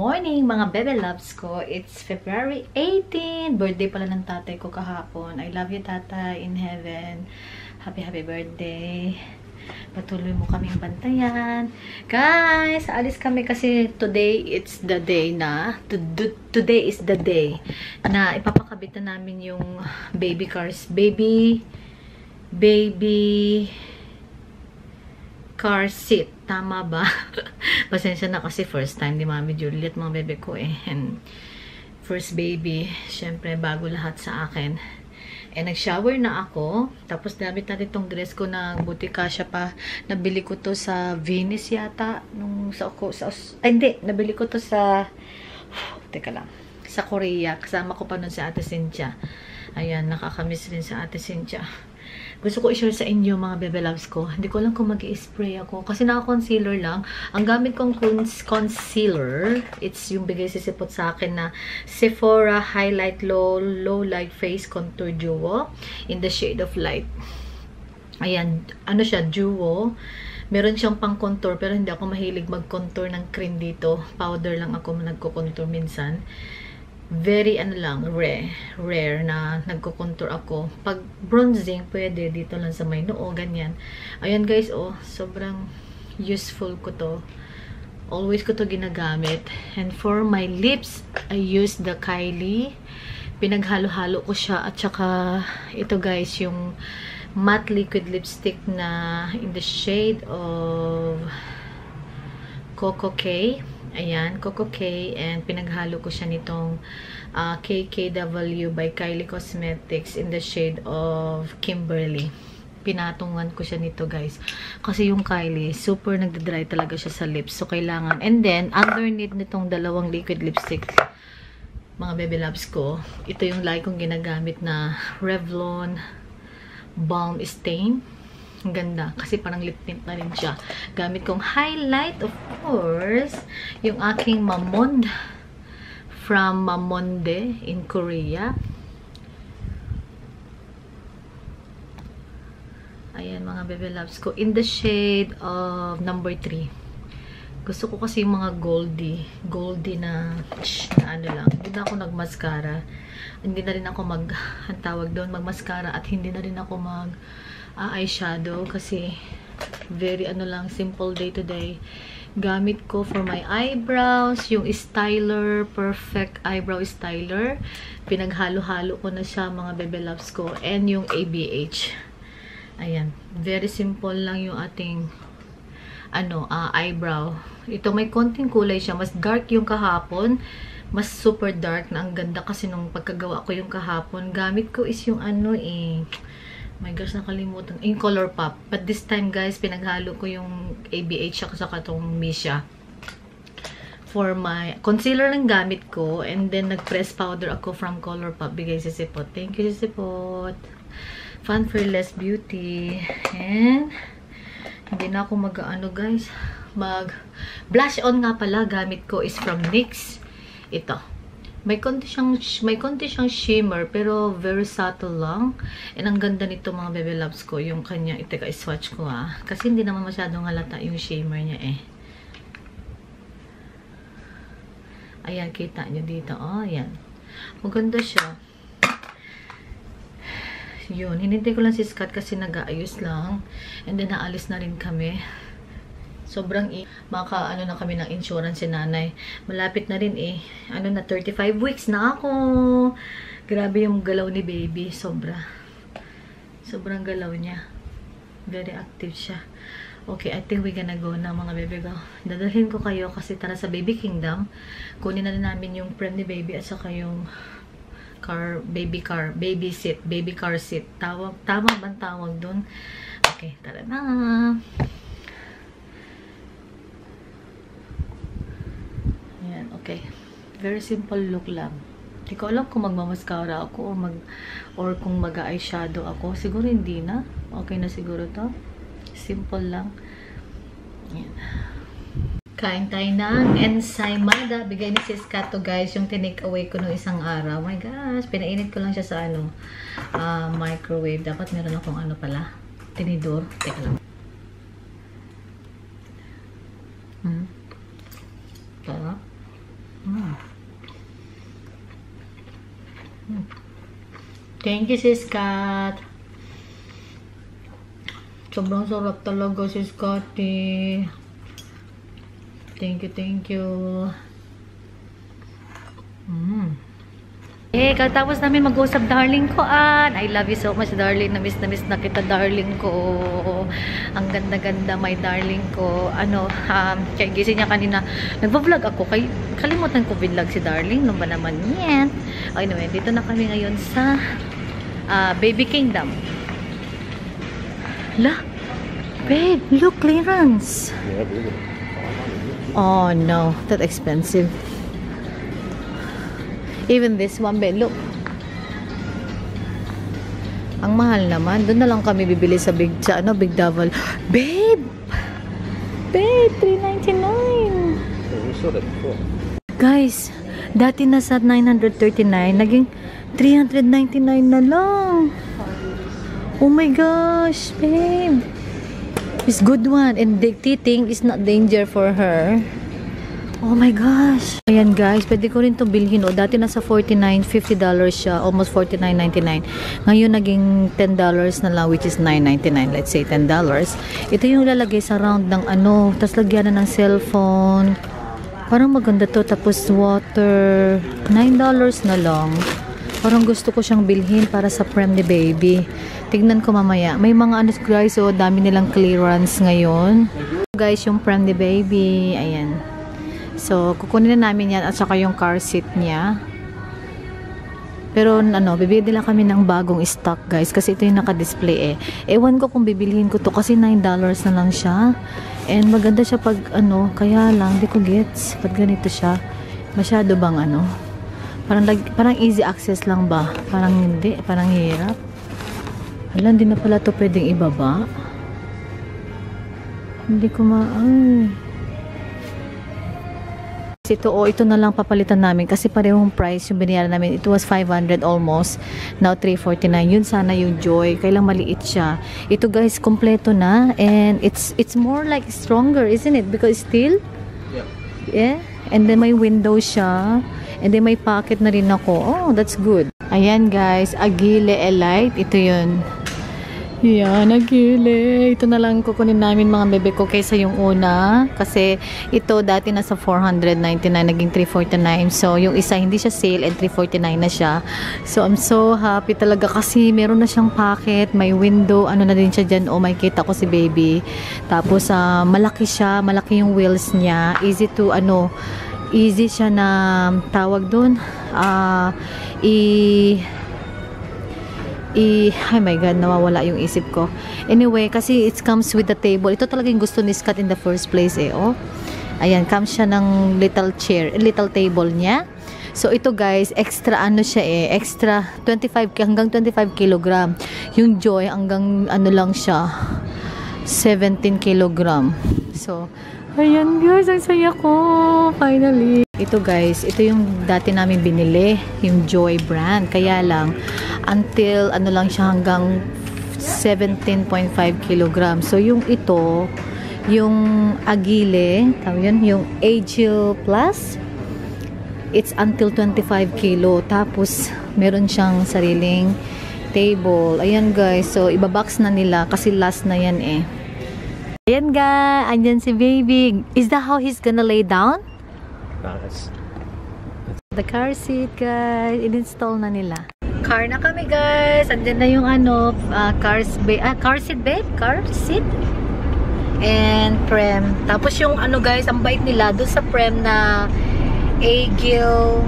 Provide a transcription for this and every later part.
morning mga bebe loves ko. It's February 18. Birthday pala ng tatay ko kahapon. I love you, tatay in heaven. Happy birthday. Patuloy mo kaming bantayan. Guys, alis kami kasi today it's the day na today is the day na ipapakabit na namin yung baby cars. Baby car seat. Tama ba? Pasensya na kasi first time ni Mami Juliet, mga bebe ko eh. And first baby, syempre bago lahat sa akin. And nag-shower na ako. Tapos damit natin itong dress ko na buti kasya pa. Nabili ko to sa Venice yata. Hindi. Nabili ko to sa teka lang. Sa Korea. Kasama ko pa nun sa Ate Cynthia. Ayan, nakakamiss rin sa Ate Cynthia. Gusto ko i-share sa inyo mga bebe loves ko. Hindi ko lang kung mag-i-spray ako. Kasi naka-concealer lang. Ang gamit kong concealer, it's yung bigay sisipot sa akin na Sephora Highlight Low Light Face Contour Duo in the shade of light. Ayan, ano siya, duo. Meron siyang pang-contour pero hindi ako mahilig mag-contour ng cream dito. Powder lang ako nagko-contour minsan. Very rare na nagko-contour ako. Pag bronzing, pwede dito lang sa may noo, ganyan. Ayan guys, oh, sobrang useful ko to. Always ko to ginagamit. And for my lips, I use the Kylie. Pinaghalo-halo ko siya. At saka, ito guys, yung matte liquid lipstick na in the shade of Coco K. Ayan, Coco K, and pinaghalo ko siya nitong KKW by Kylie Cosmetics in the shade of Kimberly. Pinatungan ko siya nito guys. Kasi yung Kylie, super nagdadry talaga siya sa lips. So, kailangan. And then, underneath nitong dalawang liquid lipstick, mga baby loves ko, ito yung like kong ginagamit na Revlon Balm Stain. Ang ganda. Kasi parang lip tint na rin siya. Gamit kong highlight, of course, yung aking Mamonde from Mamonde in Korea. Ayan, mga baby loves ko. In the shade of number 3. Gusto ko kasi yung mga goldy na ano lang. Hindi na ako nag-mascara. Hindi na rin ako ang tawag doon, mag-mascara, at hindi na rin ako eyeshadow kasi very simple day to day. Gamit ko for my eyebrows yung styler, perfect eyebrow styler. Pinaghalo-halo ko na siya mga bebe loves ko, and yung ABH. Ayan, very simple lang yung ating eyebrow. Ito may konting kulay siya, mas dark yung kahapon, mas super dark na. Ang ganda kasi nung pagkagawa ko yung kahapon. Gamit ko is yung my gosh, nakalimutan. In Color Pop. But this time, guys, pinaghalo ko yung ABH at saka itong Misha. For my concealer lang gamit ko. And then, nag-press powder ako from Color Pop. Bigay si Sipot. Thank you, Sipot. Fun Fearless Beauty. And, hindi na ako guys. Blush on nga pala. Gamit ko is from NYX. Ito. May konti siyang shimmer, pero very subtle lang. And ang ganda nito mga baby loves ko, yung kanya, iteka, swatch ko kasi hindi naman masyadong halata yung shimmer niya eh. Ayan, kita nyo dito. Oh, ayan. Maganda siya. Yun, hinintay ko lang si Scott kasi nag-aayos lang. And then, naalis na rin kami. Sobrang na kami ng insurance si nanay. Malapit na rin eh. 35 weeks na ako. Grabe yung galaw ni baby. Sobrang galaw niya. Very active siya. Okay, I think we're gonna go na mga baby go. Dadalhin ko kayo kasi tara sa Baby Kingdom. Kunin na namin yung friend ni baby at saka yung baby car seat. Tama bang tawag dun? Okay, tara na. Okay. Very simple look lang. Hindi ko alam kung magmamaskara ako or kung mag-eyeshadow ako. Siguro hindi na. Okay na siguro to. Simple lang. Ayan. Kain tayo ng ensaymada. Bigay ni Sis Kat to guys. Yung tinake away ko nung isang araw. Oh my gosh. Pinainit ko lang siya sa microwave. Dapat meron akong tinidor. Teka lang. Sarap. Thank you, Sis Kat. Sobrang sarap talaga, Sis Kati. Thank you, thank you. Katapos namin mag-usap, darling ko, I love you so much, darling. Na miss na kita, darling ko. Ang ganda-ganda, my darling ko. Kaya gising niya kanina, nagpa-vlog ako. Kalimutan ko vlog si darling. Ano ba naman yan? Anyway, dito na kami ngayon sa Baby Kingdom. La, babe, look, clearance. Oh no, that's expensive. Even this one, babe, look. Ang mahal naman. Doon na lang kami bibili sa Big Davao. Babe! Babe, $399. Guys, dati nasa 939, naging 399 na lang. Oh my gosh, babe. It's good one. And the teething is not danger for her. Oh my gosh. Ayan guys, pwede ko rin to bilhin. Dati nasa $49, $50 siya. Almost $49.99. Ngayon naging $10 na lang, which is $9.99. Let's say $10. Ito yung lalagay sa round ng tapos lagyan na ng cellphone. Parang maganda to. Tapos water. $9 na lang. Parang gusto ko siyang bilhin para sa prem ni baby. Tignan ko mamaya. May mga guys, dami nilang clearance ngayon. Guys, yung prem ni baby. Ayan. So, kukunin na namin yan at saka yung car seat niya. Pero, bibili lang kami ng bagong stock, guys. Kasi ito yung naka-display Ewan ko kung bibilihin ko to kasi $9 na lang siya. And maganda siya pag, kaya lang, di ko gets. Pag ganito siya, masyado bang, parang easy access lang ba? Parang hindi, parang hirap. Hala, hindi na pala to pwedeng ibaba. Hindi ko ito na lang papalitan namin kasi parehong price yung binayaran namin. It was $500 almost. Now $349. Yun sana yung Joy. Kailang maliit siya. Ito guys, kompleto na. And it's more like stronger, isn't it? Because steel? Yeah. And then may window siya. And then may pocket na rin ako. Oh, that's good. Ayan guys, Agile Elite. Ito yun. Yan, Agile. Ito na lang kukunin namin mga bebe ko kaysa yung una. Kasi ito dati nasa $499, naging $349. So, yung isa hindi siya sale and $349 na siya. So, I'm so happy talaga kasi meron na siyang pocket, may window, na din siya dyan. Oh, may kita ko si baby. Tapos, malaki siya, malaki yung wheels niya. Easy to, easy siya na tawag doon. Oh my god, nawawala yung isip ko. Anyway, kasi it comes with the table. Ito talaga yung gusto ni Scott in the first place oh. Ayan, comes siya ng little chair, little table niya. So ito guys, extra siya extra 25 hanggang 25 kilogram. Yung Joy hanggang lang siya 17 kilogram. So ayan guys, ang saya ko finally. Ito guys, ito yung dati namin binili, yung Joy brand. Kaya lang until lang siya hanggang 17.5 kilogram. So yung ito, yung Agile, yung Agile Plus, it's until 25 kilo. Tapos meron siyang sariling table. Ayan guys, so ibabox na nila kasi last na yan Ayan guys, andyan si baby. Is that how he's gonna lay down? The car seat guys, in-install na nila. Car na kami guys. Andyan na yung car seat babe, car seat and prem. Tapos yung guys, ang bait nila doon sa prem na Agile,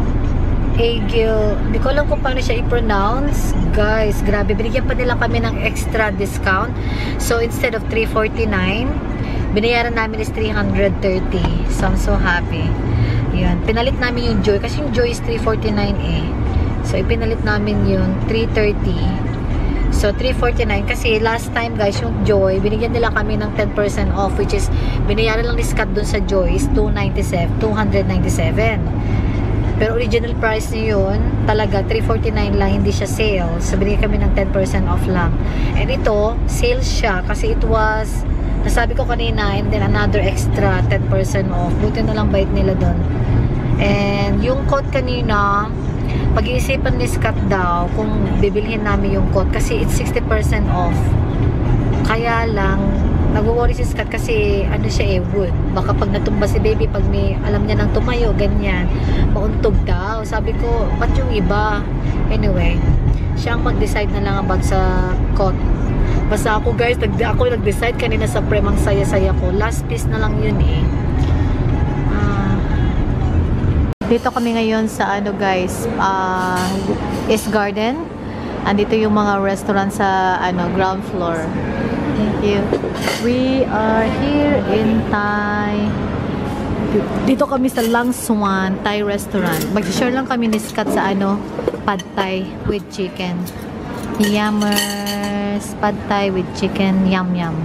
hindi ko alam kung paano siya i-pronounce. Guys, grabe, binigyan pa nila kami ng extra discount. So instead of $349, binayaran namin is $330. So I'm so happy. Yan, pinalit namin yung Joy kasi yung Joy is $349 So ipinalit namin yung $330. So $349 kasi last time guys yung Joy, binigyan nila kami ng 10% off, which is binayaran lang ni Scott dun sa Joy is $297. Pero original price niya yun talaga $349 lang, hindi siya sale. So binigyan kami ng 10% off lang. And ito, sale siya kasi it was, nasabi ko kanina, and then another extra 10% off. Buti na lang bait nila doon. And yung code kanina, pag-iisipan ni Scott daw kung bibilhin namin yung coat kasi it's 60% off. Kaya lang, nag-worry si Scott kasi ano siya wood. Baka pag natumba si baby, pag may alam niya nang tumayo, ganyan, mauntog daw. Sabi ko, ba't yung iba? Anyway, siya ang mag-decide na lang about sa coat. Basta ako guys, ako nag-decide kanina sa premang saya-saya ko. Last piece na lang yun eh. Dito kami ngayon sa ano guys, East Garden. Andito yung mga restaurant sa ano ground floor. Thank you. We are here in Thai. Dito kami sa Lang Swan Thai restaurant. Mag-share lang kami ni Scott sa ano pad thai with chicken. Yummers, pad thai with chicken, yum yum.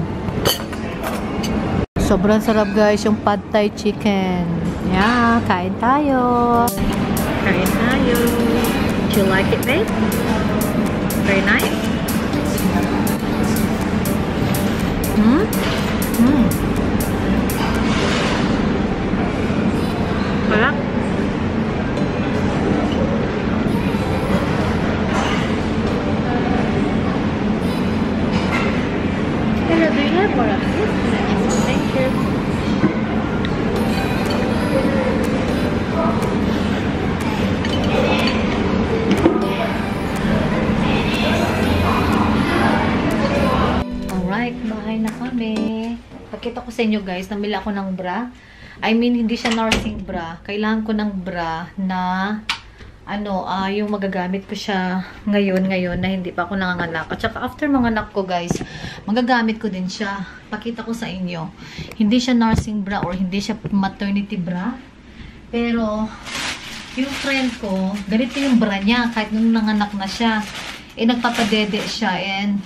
Sobrang sarap guys yung pad thai chicken. Yeah, kain tayo. Kain tayo. Do you like it, babe? Very nice. Sarap. Hello, do you have more of this? Thank you. Alright, bahay na kami. Pakita ko sa inyo guys, namili ako ng bra. I mean, hindi siya nursing bra. Kailangan ko ng bra na ano, yung magagamit ko siya ngayon na hindi pa ako nanganganak. At saka after manganak ko guys, magagamit ko din siya. Pakita ko sa inyo. Hindi siya nursing bra or hindi siya maternity bra. Pero, yung friend ko, ganito yung bra niya kahit nung nanganak na siya. Eh, nagpapadede siya. And,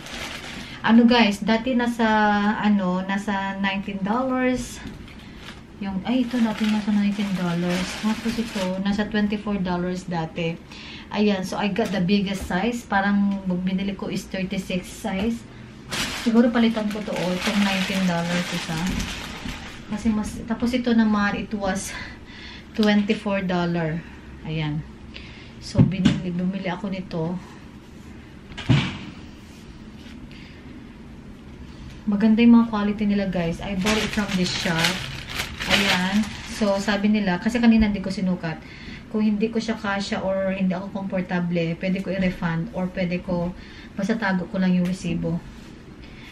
ano guys, dati nasa, ano, nasa $19. Yung, ay, ito dati nasa $19. Tapos ito, nasa $24 dati. Ayan, so I got the biggest size. Parang, binili ko is 36 size. Siguro palitan ko to, itong $19 isa. Kasi mas, tapos ito naman, it was $24. Ayan. So, bumili ako nito. Maganda yung mga quality nila guys. I bought it from this shop. Ayan. So, sabi nila, kasi kanina hindi ko sinukat. Kung hindi ko siya kasya or hindi ako komportable, pwede ko i-refund or pwede ko, basta tago ko lang yung resibo.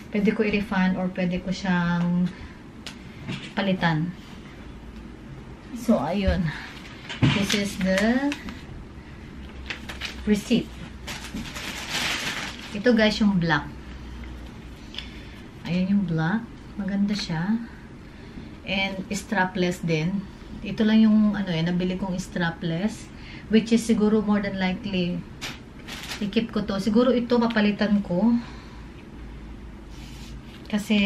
Pwede ko i-refund or pwede ko siyang palitan. So, ayun. This is the receipt. Ito guys yung black. Ayan yung black. Maganda siya. And strapless din. Ito lang yung ano nabili kong strapless. Which is siguro more than likely i-keep ko to. Siguro ito papalitan ko. Kasi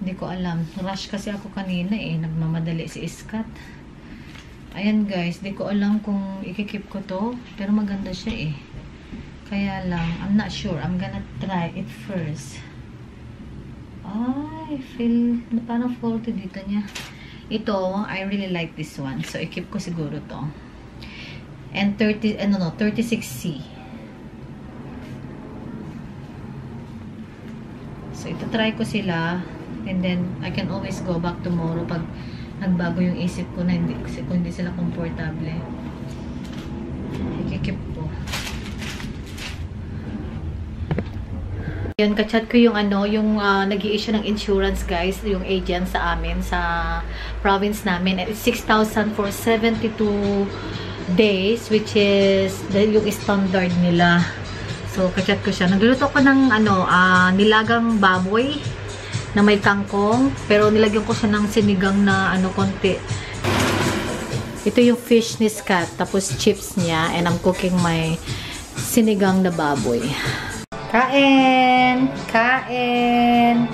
hindi ko alam. Rush kasi ako kanina nagmamadali si Scott. Ayan guys. Hindi ko alam kung i-keep ko to. Pero maganda siya Kaya lang, I'm not sure. I'm gonna try it first. I feel na parang faulty dito niya. Ito, I really like this one. So, i-keep ko siguro to. And 36C. So, ito try ko sila. And then, I can always go back tomorrow pag nagbago yung isip ko na hindi sila komportable. I-keep ko. Yun, kachat ko yung yung nag-i-issue ng insurance guys, yung agent sa amin, sa province namin. It's 6,000 for 72 days, which is yung standard nila. So, kachat ko siya. Nagluluto ko ng nilagang baboy na may kangkong, pero nilagyan ko siya ng sinigang na konti. Ito yung fish ni Scott, tapos chips niya, and I'm cooking my sinigang na baboy. Kain! Kain!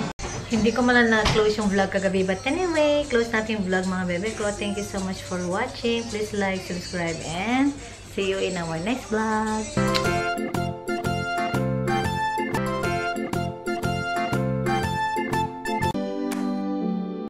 Hindi ko man na-close yung vlog kagabi. But anyway, close natin yung vlog mga bebe ko. Thank you so much for watching. Please like, subscribe, and see you in our next vlog.